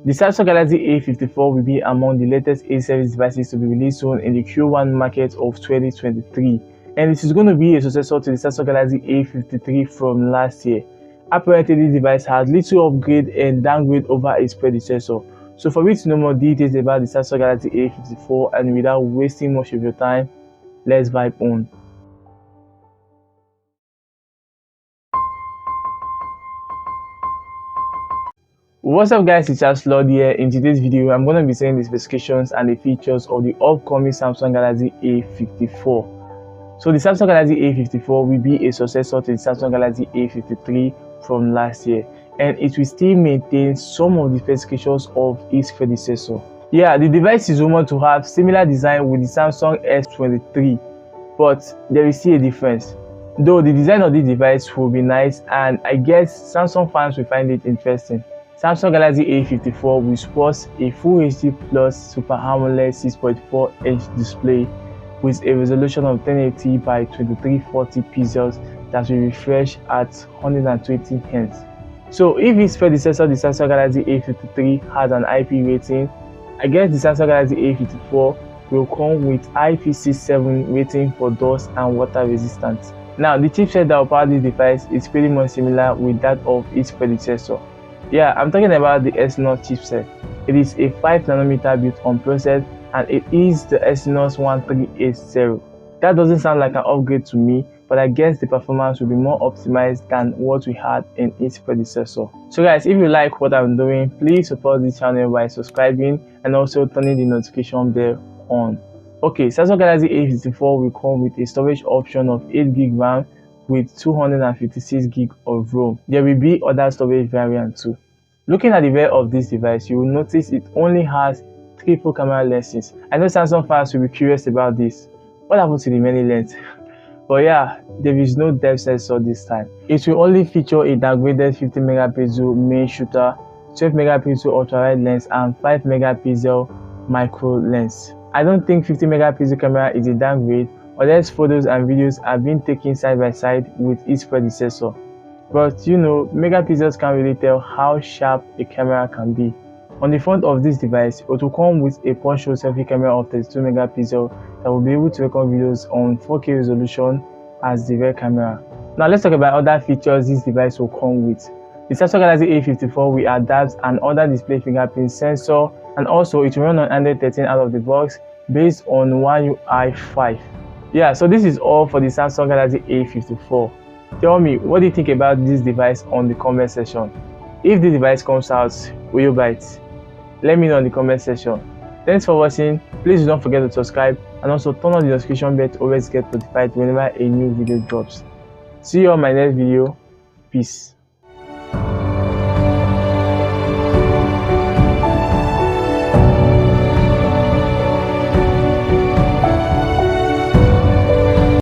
The Samsung Galaxy A54 will be among the latest A-series devices to be released soon in the Q1 market of 2023, and it is going to be a successor to the Samsung Galaxy A53 from last year. Apparently, this device has little upgrade and downgrade over its predecessor. So for me to know more details about the Samsung Galaxy A54 and without wasting much of your time, let's vibe on. What's up guys, it's just Lord here. In today's video, I'm going to be saying the specifications and the features of the upcoming Samsung Galaxy A54. So the Samsung Galaxy A54 will be a successor to the Samsung Galaxy A53 from last year, and it will still maintain some of the specifications of its predecessor. Yeah, the device is rumored to have similar design with the Samsung S23, but there is still a difference. Though the design of this device will be nice, and I guess Samsung fans will find it interesting. Samsung Galaxy A54 will sport a Full HD Plus SuperAMOLED 6.4-inch display with a resolution of 1080 by 2340 pixels that will refresh at 120 Hz. So if its predecessor, the Samsung Galaxy A53, has an IP rating, I guess the Samsung Galaxy A54 will come with IP67 rating for dust and water resistance. Now, the chipset that will power this device is pretty much similar with that of its predecessor. Yeah, I'm talking about the Exynos chipset. It is a 5nm built-on process, and it is the Exynos 1380. That doesn't sound like an upgrade to me, but I guess the performance will be more optimized than what we had in its predecessor. So guys, if you like what I'm doing, please support this channel by subscribing and also turning the notification bell on. Okay, Samsung Galaxy A54 will come with a storage option of 8GB RAM with 256GB of ROM. There will be other storage variants too. Looking at the rear of this device, you will notice it only has triple camera lenses. I know Samsung fans will be curious about this. What happened to the many lenses? But yeah, there is no depth sensor this time. It will only feature a downgraded 50MP main shooter, 12MP ultra-wide lens, and 5MP micro lens. I don't think 50MP camera is a downgrade, unless photos and videos have been taken side by side with its predecessor. But you know, megapixels can't really tell how sharp a camera can be. On the front of this device, it will come with a punch-hole selfie camera of 32MP that will be able to record videos on 4K resolution as the rear camera. Now let's talk about other features this device will come with. The Samsung Galaxy A54 will adapt an under-display fingerprint sensor, and also it will run on Android 13 out of the box based on One UI 5. Yeah, so this is all for the Samsung Galaxy A54. Tell me, what do you think about this device on the comment section? If the device comes out, will you buy it? Let me know in the comment section. Thanks for watching. Please don't forget to subscribe and also turn on the notification bell to always get notified whenever a new video drops. See you on my next video. Peace.